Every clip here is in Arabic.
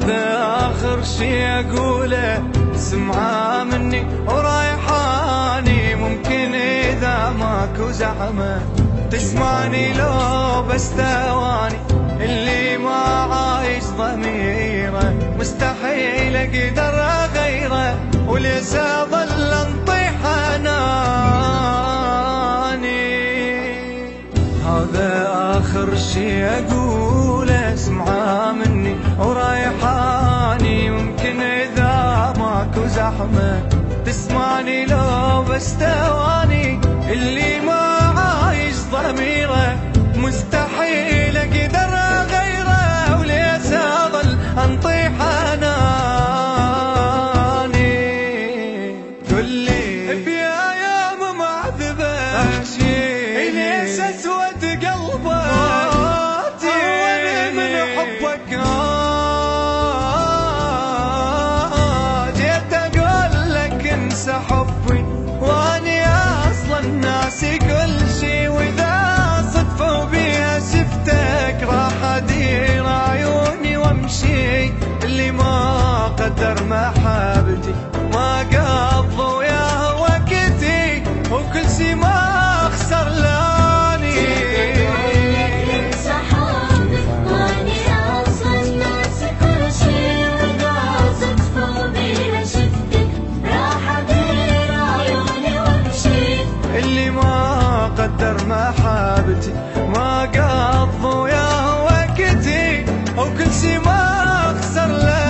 هذا آخر شي أقوله، سمعة مني ورايحاني. ممكن إذا ماكو زحمة تسمعني لو بس ثواني. اللي ما عايش ضميره مستحيل أقدر أغيره، وليس أظل أنطيح أناني. هذا آخر شي أقوله، اسمعه مني ورايحاني. ممكن إذا ماكو زحمة تسمعني لو بس ثواني. اللي ما عايش ضميره مستحيل أقدر أغيره، وليس أظل أنطيح أناني. كلي بيا أيام معذبة أحشي ليش أسود قلبك وأنا من حبك. جيت أقول لك انسى حبي وأني أصلا ناسي كل شي، وإذا صدفة بيها شفتك راح أدير عيوني وامشي. اللي ما قدر محبتي ما قضى وياه وقتي، وكل شي ما خسر لاني. اللي ما قدر محبتي ما قضى وياه وقتي، وكل شي ما خسر لاني.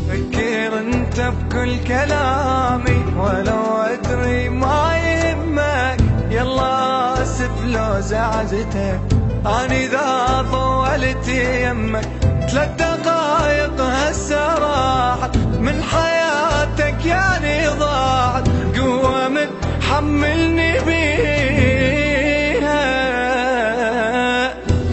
فكر انت بكل كلامي ولو ادري ما يهمك. يلا اسف لو زعجتك اني ذا طولت يمك. 3 دقايق هسه راحت من حياتك يعني ضاعت، قوة متحملني بيها.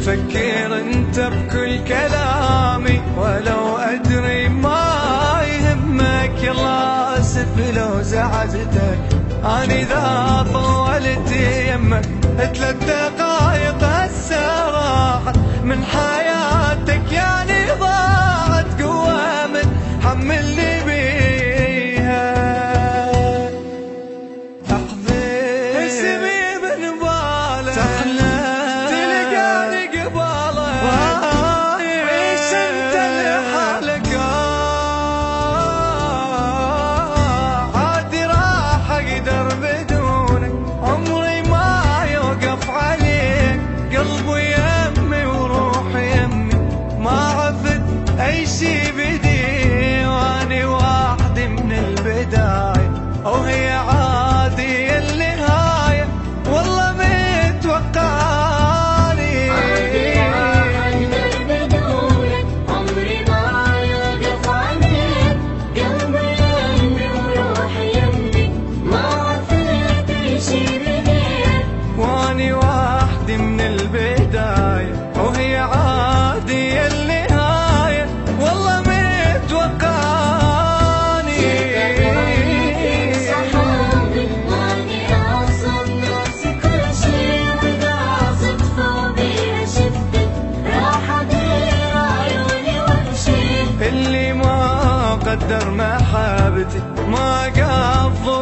فكر انت بكل كلامي ولو ادري ما يهمك. يلا اسف لو زعجتك اني ذا طولت يمك. 3 دقايق هسه راحت من حياتك يعني ضاعت، قوة متحملني بيها. احضر اسمي من بالك تلقاني قبالك، عيش انت لحالك. عادي راح اقدر بدونك، عمري ما يوقف عليك. قلبي يمي وروحي يمي ما عفت اي شي بدي، واني وحدي من البداية وهي عادي النهاية. والله متوقعاني عادي راح اقدر بدونك، عمري ما يوقف عليك. قلبي يمي وروحي يمي ما عفت اي شي بديك، واني وحدي من البداية وهي عادي النهاية. والله متوقعاني صحابي واني اصلا ناسي كل شي، واذا صدفة بيها شفتك راح ادير عيوني وامشي. اللي ما قدر محبتي ما قضى